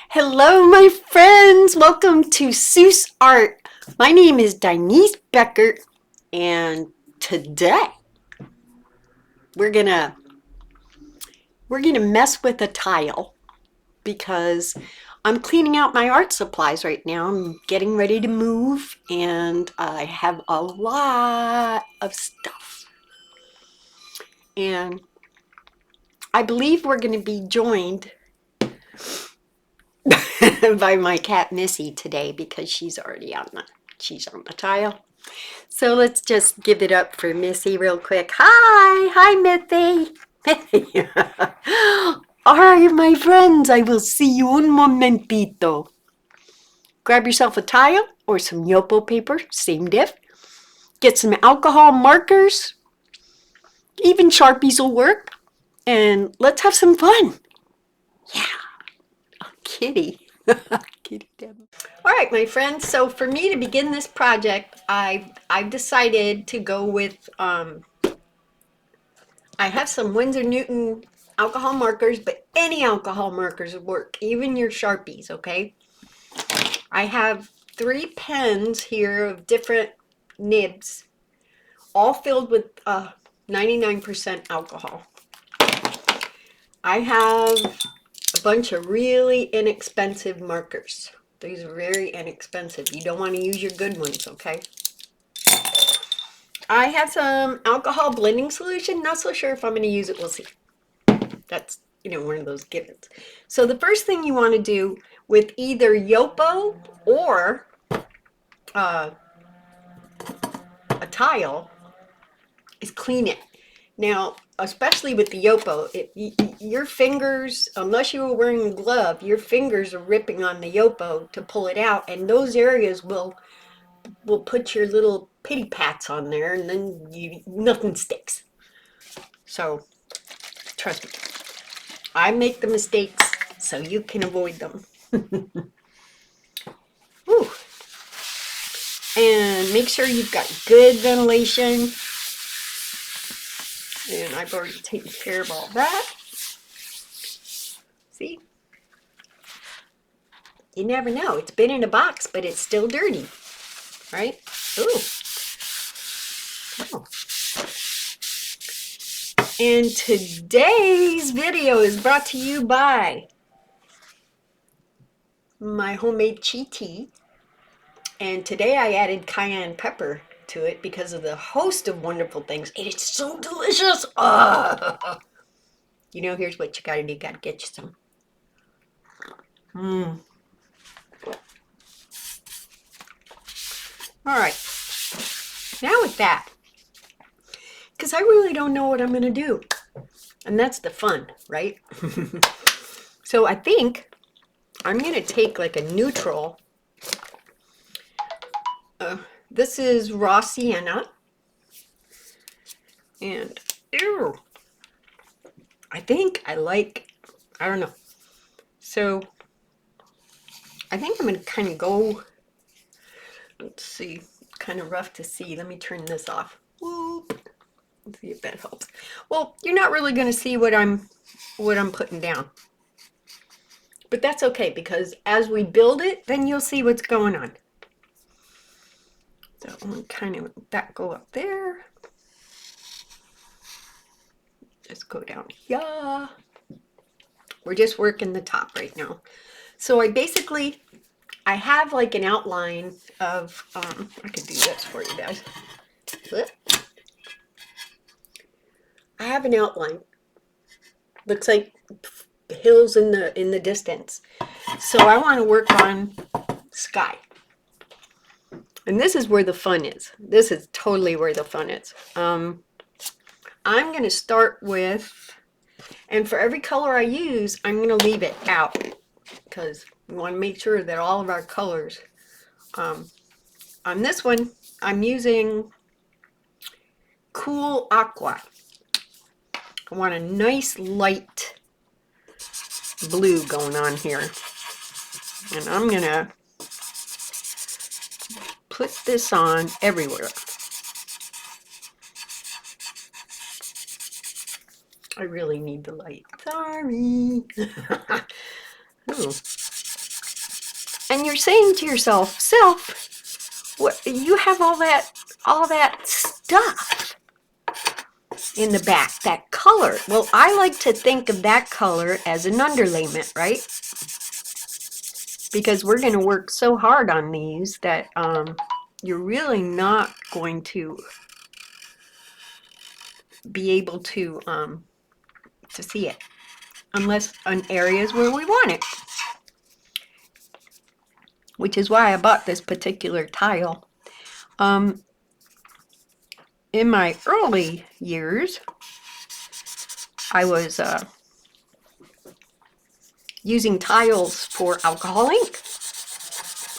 Hello, my friends. Welcome to Seuss Art. My name is Denise Becker, and today we're gonna we're gonna mess with a tile because I'm cleaning out my art supplies right now. I'm getting ready to move, and I have a lot of stuff. And I believe we're gonna be joined by my cat Missy today because she's on the tile. So let's just give it up for Missy real quick. Hi, Missy. All right, my friends, I will see you un momentito. Grab yourself a tile or some Yopo paper, same diff. Get some alcohol markers, even Sharpies will work, and let's have some fun. Yeah, kitty. Kitty Devil. All right, my friends. So for me to begin this project, I've decided to go with I have some Winsor Newton alcohol markers, but any alcohol markers work, even your Sharpies, okay? I have 3 pens here of different nibs, all filled with 99% alcohol. I have a bunch of really inexpensive markers. These are very inexpensive. You don't want to use your good ones, okay? I have some alcohol blending solution. Not so sure if I'm going to use it. We'll see. That's, one of those givens. So the first thing you want to do with either Yopo or uh, a tile is clean it. Now, especially with the Yopo, your fingers, unless you were wearing a glove, your fingers are ripping on the Yopo to pull it out, and those areas will put your little pity pats on there, and then nothing sticks. So, trust me, I make the mistakes so you can avoid them. Ooh. And make sure you've got good ventilation. And I've already taken care of all that. See? You never know. It's been in a box, but it's still dirty. Right? Ooh. Oh. And today's video is brought to you by my homemade chai tea. And today I added cayenne pepper to it because of the host of wonderful things. It is so delicious. Here's what you gotta do. You gotta get you some. All right. Now with that, because I really don't know what I'm going to do. And that's the fun, right? So I think I'm going to take like a neutral. This is raw sienna. And ew, I think I don't know. So I think I'm going to kind of go, let's see, kind of rough to see. Let me turn this off. Whoop. Let's see if that helps. Well, you're not really going to see what I'm putting down. But that's okay, because as we build it, then you'll see what's going on. So I'm going to kind of that go up there. Just go down here. We're just working the top right now. So I have like an outline of, I could do this for you guys. I have an outline. Looks like hills in the distance. So I want to work on sky. And this is where the fun is. This is totally where the fun is. I'm going to start with, and for every color I use, I'm going to leave it out because we want to make sure that all of our colors, on this one, I'm using Cool Aqua. I want a nice light blue going on here. And I'm going to put this on everywhere. I really need the light. Sorry. Ooh. And you're saying to yourself, self, what, you have all that stuff in the back, that color. Well, I like to think of that color as an underlayment, right? Because we're going to work so hard on these that you're really not going to be able to see it unless on areas where we want it, which is why I bought this particular tile. In my early years, I was using tiles for alcohol ink,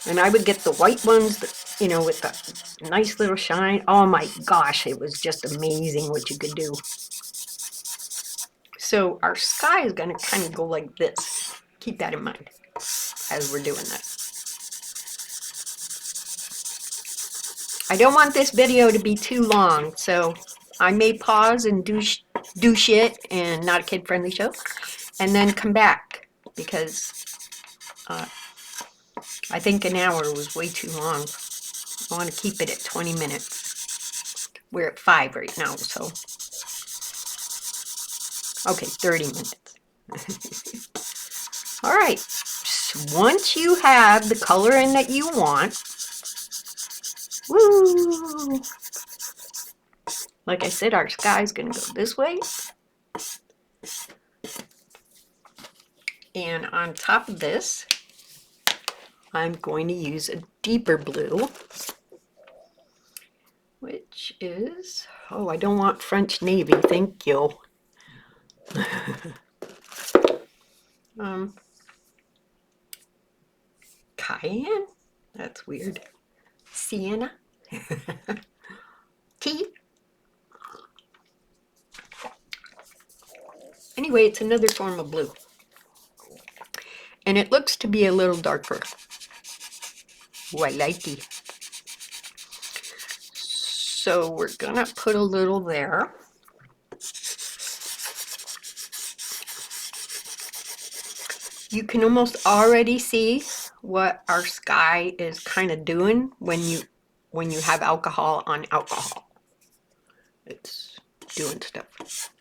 and I would get the white ones that, you know, with the nice little shine. Oh my gosh, it was just amazing what you could do. So our sky is going to kind of go like this. Keep that in mind as we're doing this. I don't want this video to be too long, so I may pause and do shit and not a kid-friendly show, and then come back because I think an hour was way too long. I want to keep it at 20 minutes. We're at 5 right now, so okay, 30 minutes. All right, so once you have the color in that you want, woo! Like I said, our sky's gonna go this way. And on top of this, I'm going to use a deeper blue, which is, oh, I don't want French navy, thank you. Cayenne? That's weird. Sienna? Tea? Anyway, it's another form of blue. And it looks to be a little darker. Oh, I like it. So we're gonna put a little there. You can almost already see what our sky is kind of doing when you have alcohol on alcohol. It's doing stuff.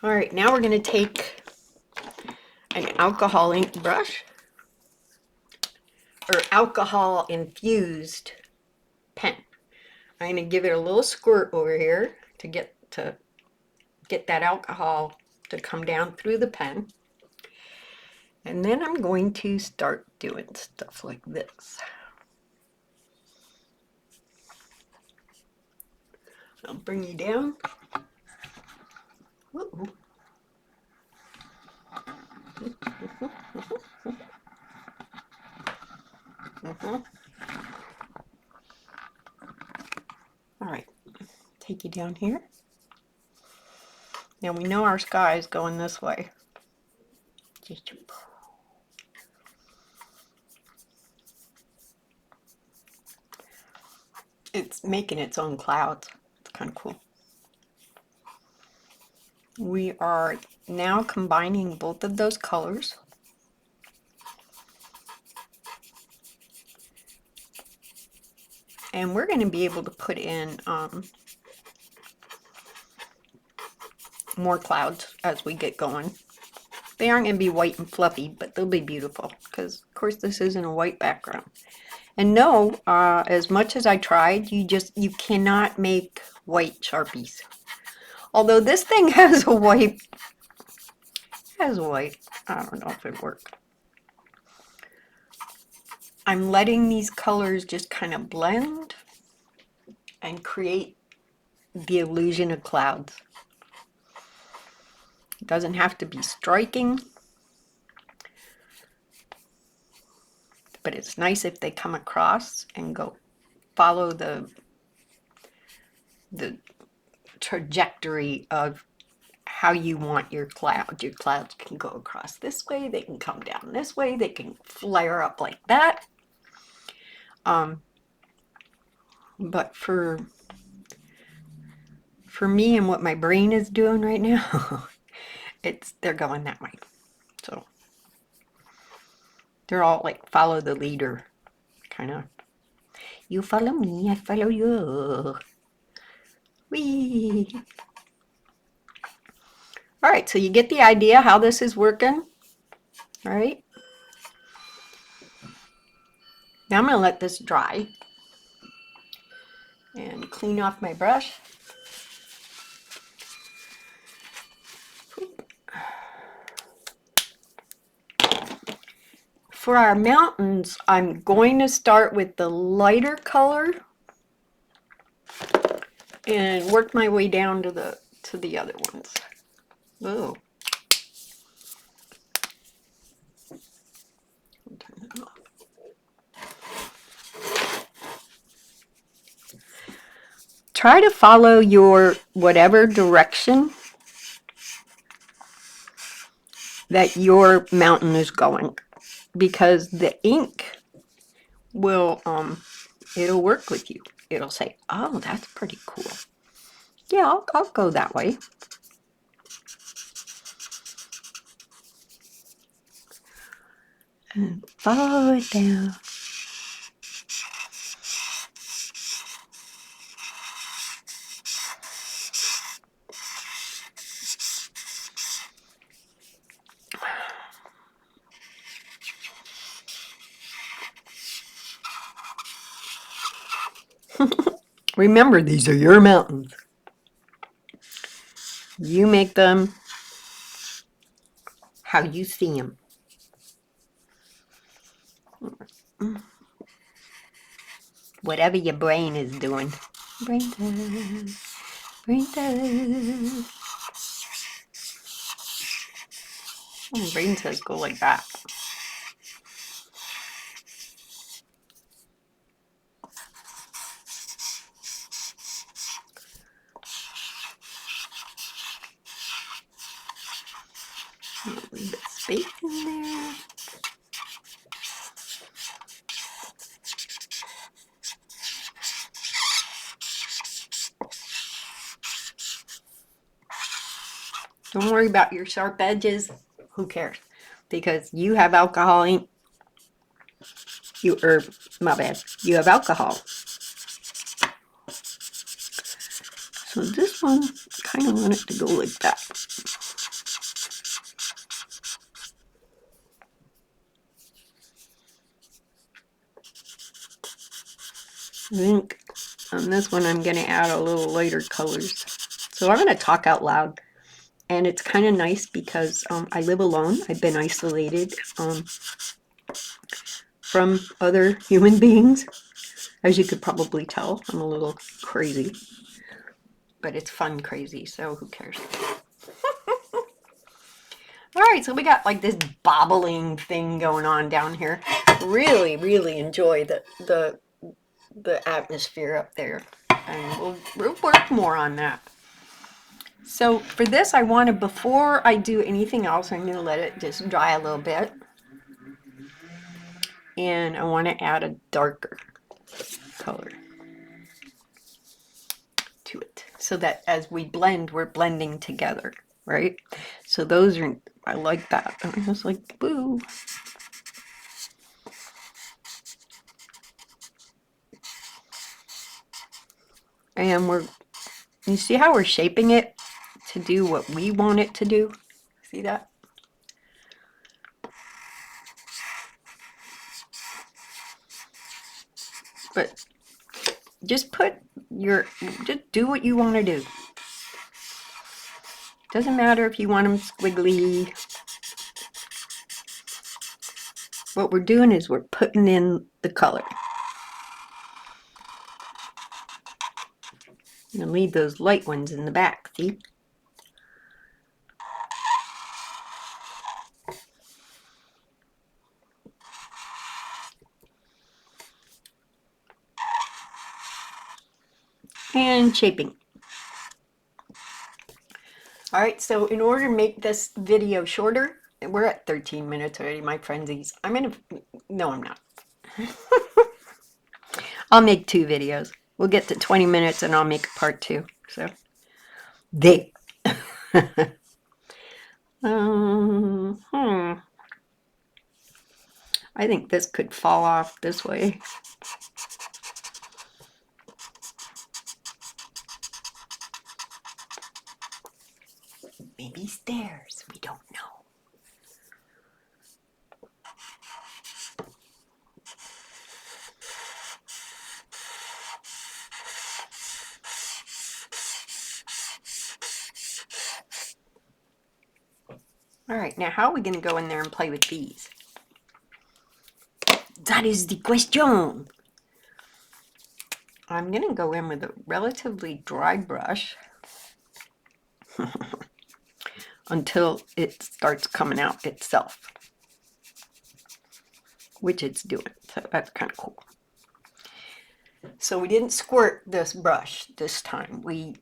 All right, now we're going to take an alcohol ink brush or alcohol infused pen. I'm going to give it a little squirt over here to get that alcohol to come down through the pen. And then I'm going to start doing stuff like this. I'll bring you down. Uh-oh. All right, take you down here. Now we know our sky is going this way. It's making its own clouds. It's kind of cool. We are now combining both of those colors. And we're going to be able to put in more clouds as we get going. They aren't going to be white and fluffy, but they'll be beautiful because, of course, this isn't a white background. And no, as much as I tried, you cannot make white Sharpies. Although this thing has a white, I don't know if it worked. I'm letting these colors just kind of blend and create the illusion of clouds. It doesn't have to be striking, but it's nice if they come across and go follow the trajectory of how you want your cloud. Your clouds can go across this way, they can come down this way, they can flare up like that. But for me and what my brain is doing right now, they're going that way. So They're all like follow the leader, kind of. You follow me, I follow you. Whee! All right, so you get the idea how this is working. All right. Now I'm going to let this dry and clean off my brush. For our mountains, I'm going to start with the lighter color and work my way down to the other ones. Ooh. Turn it off. Try to follow your whatever direction that your mountain is going, because the ink will it'll work with you. It'll say, oh, that's pretty cool. Yeah, I'll go that way. And follow it down. Remember, these are your mountains. You make them how you see them. Whatever your brain is doing. Brain test. Brain test. Oh, brain test go like that. A little bit of space in there. Don't worry about your sharp edges. Who cares? Because you have alcohol ink. My bad. You have alcohol. So this one, kind of want it to go like that. I think on this one I'm going to add a little lighter colors. So I'm going to talk out loud. And it's kind of nice because I live alone. I've been isolated from other human beings. As you could probably tell, I'm a little crazy. But it's fun crazy, so who cares? Alright, so we got like this bobbling thing going on down here. Really, really enjoy the atmosphere up there. And we'll work more on that. So for this, I want to, before I do anything else, I'm going to let it just dry a little bit. And I want to add a darker color to it, so that as we blend, we're blending together, right? So those are, I like that. I'm just like, boo. And you see how we're shaping it to do what we want it to do? See that? But just just do what you want to do. Doesn't matter if you want them squiggly. What we're doing is we're putting in the color. And leave those light ones in the back, see? And shaping. Alright, so in order to make this video shorter, we're at 13 minutes already, my friendsies. No, I'm not. I'll make 2 videos. We'll get to 20 minutes and I'll make a part 2. So, there. I think this could fall off this way. Maybe stairs, we don't know. All right, now how are we going to go in there and play with these? That is the question. I'm going to go in with a relatively dry brush until it starts coming out itself, which it's doing. So that's kind of cool. So we didn't squirt this brush this time. We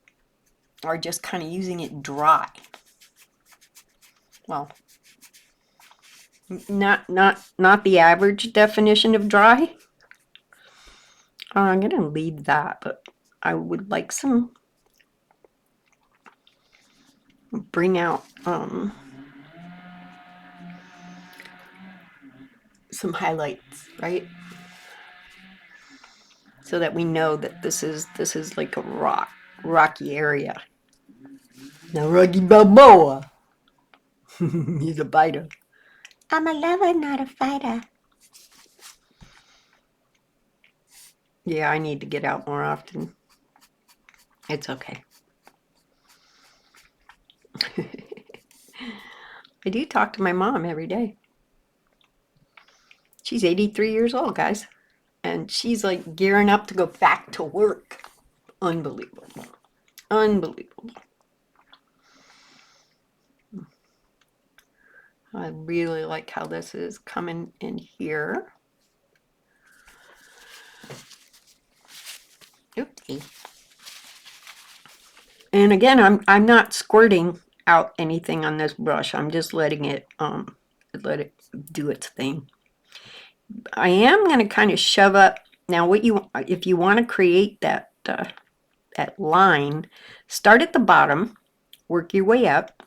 are just kind of using it dry. Well, not the average definition of dry. I'm going to leave that, but I would like some, bring out some highlights, right? So that we know that this is like a rocky area. Now Rocky Balboa, he's a biter. I'm a lover, not a fighter. Yeah, I need to get out more often. It's okay. I do talk to my mom every day. She's 83 years old, guys. And she's like gearing up to go back to work. Unbelievable. Unbelievable. I really like how this is coming in here. Oopsie. And again, I'm not squirting out anything on this brush. I'm just letting it let it do its thing. I am going to kind of shove up. Now, if you want to create that that line, start at the bottom, work your way up,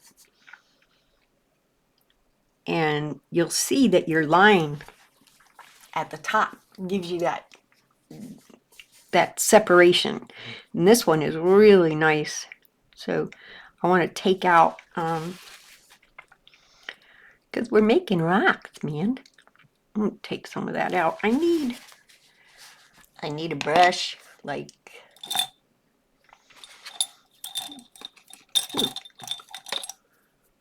and you'll see that your line at the top gives you that separation. And this one is really nice. So I want to take out, because we're making rocks, man. I'm going to take some of that out. I need a brush, like,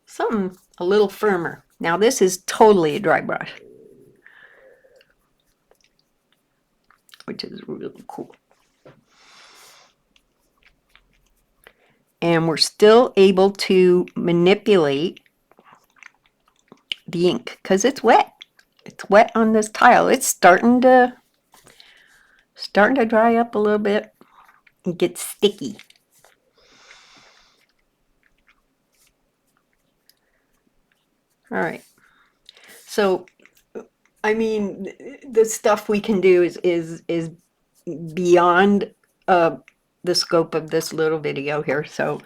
something a little firmer. Now this is totally a dry brush, which is really cool. And we're still able to manipulate the ink because it's wet. It's wet on this tile. It's starting to dry up a little bit and get sticky. All right. So, I mean, the stuff we can do is beyond the scope of this little video here. So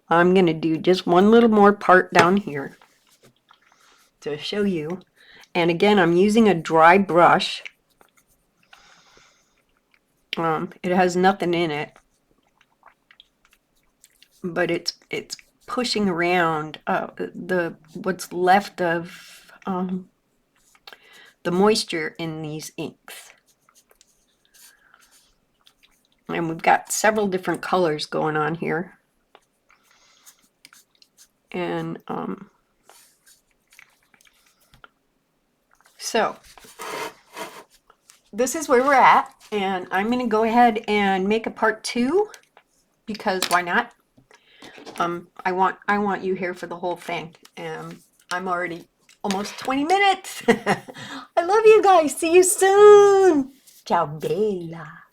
I'm going to do just one little more part down here to show you. And again, I'm using a dry brush. It has nothing in it, but it's pushing around what's left of the moisture in these inks. And we've got several different colors going on here. And so this is where we're at, and I'm going to go ahead and make a part 2 because why not? I want you here for the whole thing. I'm already almost 20 minutes. I love you guys. See you soon. Ciao, bella.